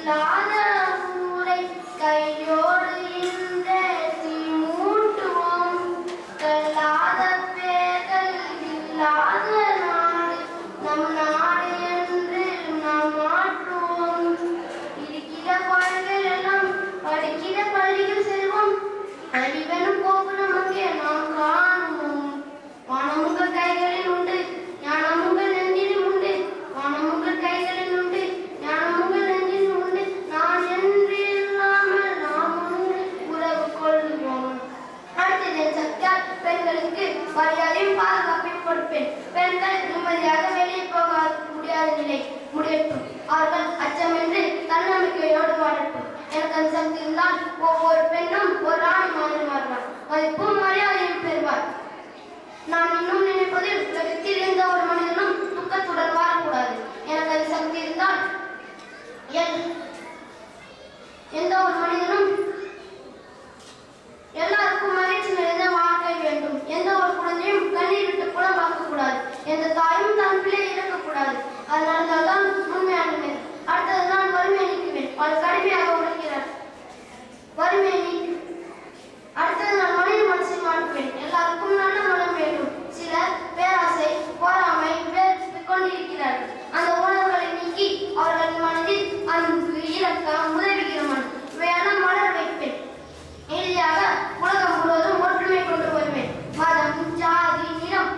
இல்லாத ஊரை கையோடு இன்றேற்றி மூட்டுவோம். கல்லாத பேர்கள் இல்லாத நாடு நம் நாடு என்று நாம் மாற்றுவோம். இருக்கிற பாடல்கள் எல்லாம் படிக்கிற பள்ளிகள் செல்வோம். அறிவெனும் கோபுரம் அங்கே நாம் காணுவோம். வானம் உங்கள் கைகளில் உண்டு, ஞானம் உங்கள் நெஞ்சிலும் உண்டு. வானம் உங்கள் கைகளில் உண்டு, ஞானம் உங்கள் நெஞ்சிலும் உண்டு. நான் என்று இல்லாமல் நாம் ஒன்று உறவு கொள்வோம். அடுத்தது சக்தியால் பெண்களுக்கு மரியாதையும் பாதுகாப்பையும் கொடுப்பேன். பெண்கள் நிம்மதியாக வெளியே போக முடியாத நிலை முடியட்டும். அவர்கள் அச்சமின்றி தன்னம்பிக்கையோடு வாழட்டும். எனக்கு அந்த சக்தி இருந்தால் ஒவ்வொரு பெண்ணும் ஒரு ராணி மாதிரி மாறுவார், மதிப்பும் மரியாதையும் பெறுவார். நான் இன்னும் நினைப்பது உலகத்தில் எந்த ஒரு மனிதனும் துக்கத்துடன் வாழக்கூடாது. எனக்கு அந்த சக்தி இருந்தால் எந்த ஒரு மனிதனும் எல்லாருக்கும் மகிழ்ச்சி நிறைந்த வாழ்க்கை வேண்டும். எந்த ஒரு குழந்தையும் கண்ணீர் விட்டு புலம்பாக்க கூடாது. எந்த தாயும் தன் பிள்ளை இழக்கக்கூடாது. அது நடந்தால்தான் உண்மையானது. அடுத்தது நான் வறுமையை நீக்குவேன். அது கடுமையாக உழைக்கிறார். வறுமையை நீக்கு. அடுத்தது நான் மனித மனசை மாற்றுவேன். எல்லாருக்கும் நல்ல மனம் வேண்டும். சிலர் பேராசை பொறாமை கொண்டிருக்கிறார்கள். அந்த உணர்வுகளை நீக்கி அவர்களின் மனதில் அன்பு இரக்கம் உதவிகிற மனம் இவையெல்லாம் வளர வைப்பேன். இறுதியாக உலகம் முழுவதும் ஒற்றுமை கொண்டு வருவேன். மதம் ஜாதி நிறம்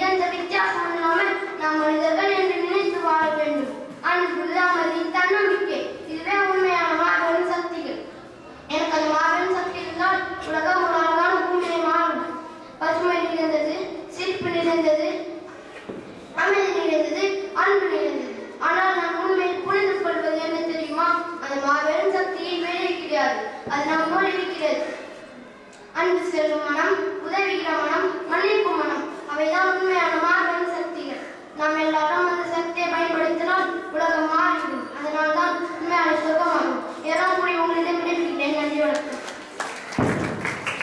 எந்த வித்தியாசம் இல்லாமல் நாம் மனிதர்கள் என்று நினைத்து வாழ வேண்டும். அன்பு அமைதி தன்னம்பிக்கை இதுவே உண்மையான மாபெரும் சக்திகள். எனக்கு அது மாபெரும் சக்தி இருந்தால் உலகம் ஒரு அழகான பூமியை மாறும். பசுமை நிறைந்தது, சிரிப்பு நிறைந்தது, அமைதி நிறைந்தது, அன்பு நிறைந்தது. ஆனால் நான் உண்மையில் புரிந்து கொள்வது என்ன தெரியுமா? அந்த மாபெரும் சக்தியை வெளியே கிடையாது, அது நம்மோடு இருக்கிறது. அன்பு செல்லும் மனம், உதவிகிற மனம், மன்னிப்பு மனம், அவைதான் உண்மையான மாபெரும் சக்திகள். நாம் எல்லாரும்